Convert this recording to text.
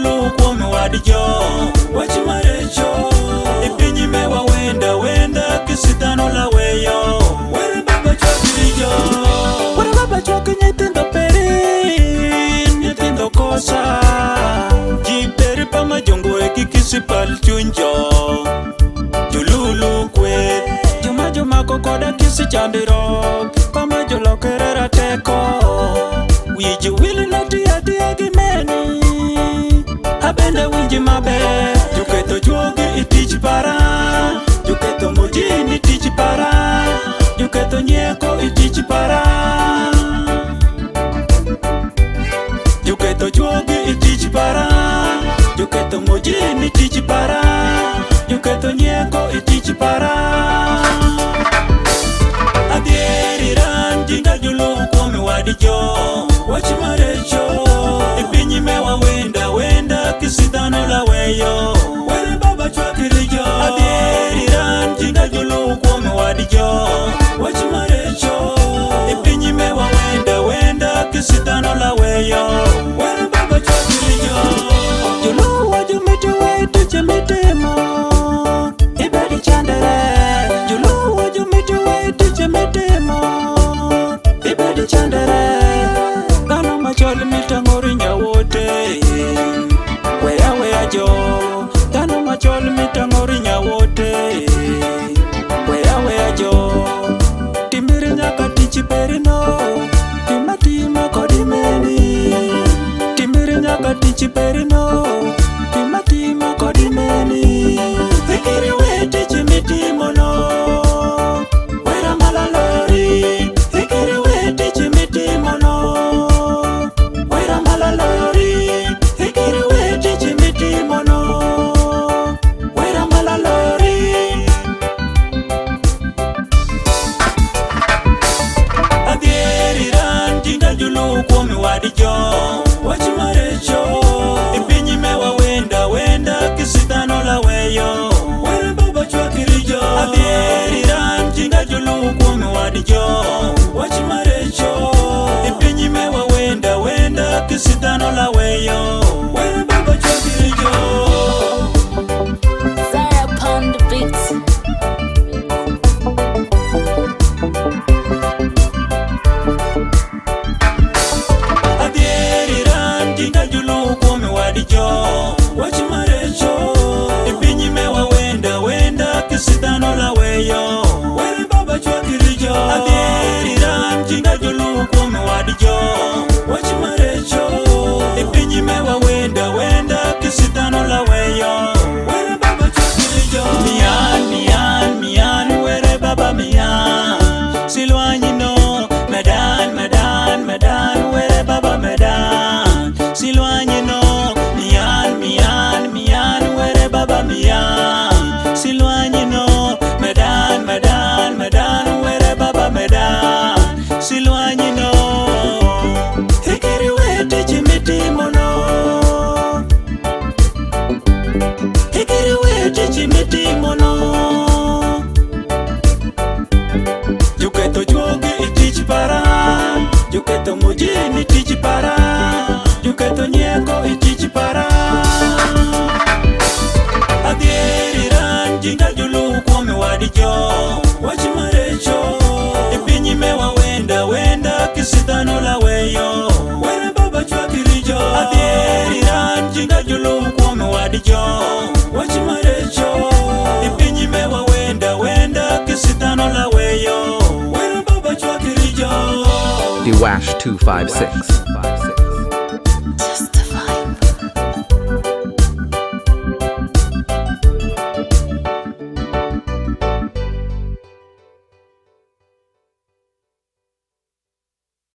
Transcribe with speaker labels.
Speaker 1: julu kuome wadijo wach marecho ipinyi mewa wenda kisitano la weyo were baba chokirijo were baba choki nyithindo peri nyithindo kosa jiperi pama jongo eki kisipal chunjo jululu kwe joma kokoda kisi chandirok pama jolokerera teko wiji wili nati gimeni abende winji mabe juketo juogi itich para juketo mojini tich para juketo nyeko itich para juketo juogi itich para juketo mojini tich para juketo nyeko itich para adieri ran jinga julu kuome wadijo wach marecho ipinyi mewa wenda kisitano la weyo were baba chwakirijo adieri ran jinga julu kuome wadijo wach marecho ipinyi mewa wenda kisitano la weyo were baba chwakirijo julu wajumete wete chemetemo ibedi chandere julu wajumete wete chemetemo ibedi chandere machol mitangori nyawote weya jo dano machol mitangori nyawote weya jo timiri nyaka tichi perino timatima kodimeni timiri nyaka tichi perino timatima kodimeni ikiri wete chimitimono wera malalori ikiri wete chimitimono kuome wadijo wach marecho ipinyi mewa wenda kisitano la weyo were baba chwakirijo adieri ran jinga julu kuome wadijo wach marecho ipinyi mewa wenda kisitano la weyo were baba chwakirijo
Speaker 2: Zara upon the beats.
Speaker 1: jinga julu kuome wadijo wach marecho ipinyi mewa wenda kisitano la weyo were baba chwakirijo adieri ran jinga julu kuome wadijo wach marecho ipinyi mewa wenda kisitano la weyo were baba chwakirijo mian were baba mian silwanyino medan were baba medan silwanyino mian were baba mian silwanyino medan were baba medan silwanyino ikiri wete chimitimono ikiri wete chimitimono juketo juogi itich para juketo mojini tich para juketo nyeko itich para adieri ran jinga julu kuome wadijo wach marecho ipinyi mewa wenda kisitano la weyo were baba chwakirijo adieri ran jinga julu kuome wadijo wach marecho ipinyi mewa wenda kisitano la weyo were baba chwakirijo
Speaker 3: Dwash 256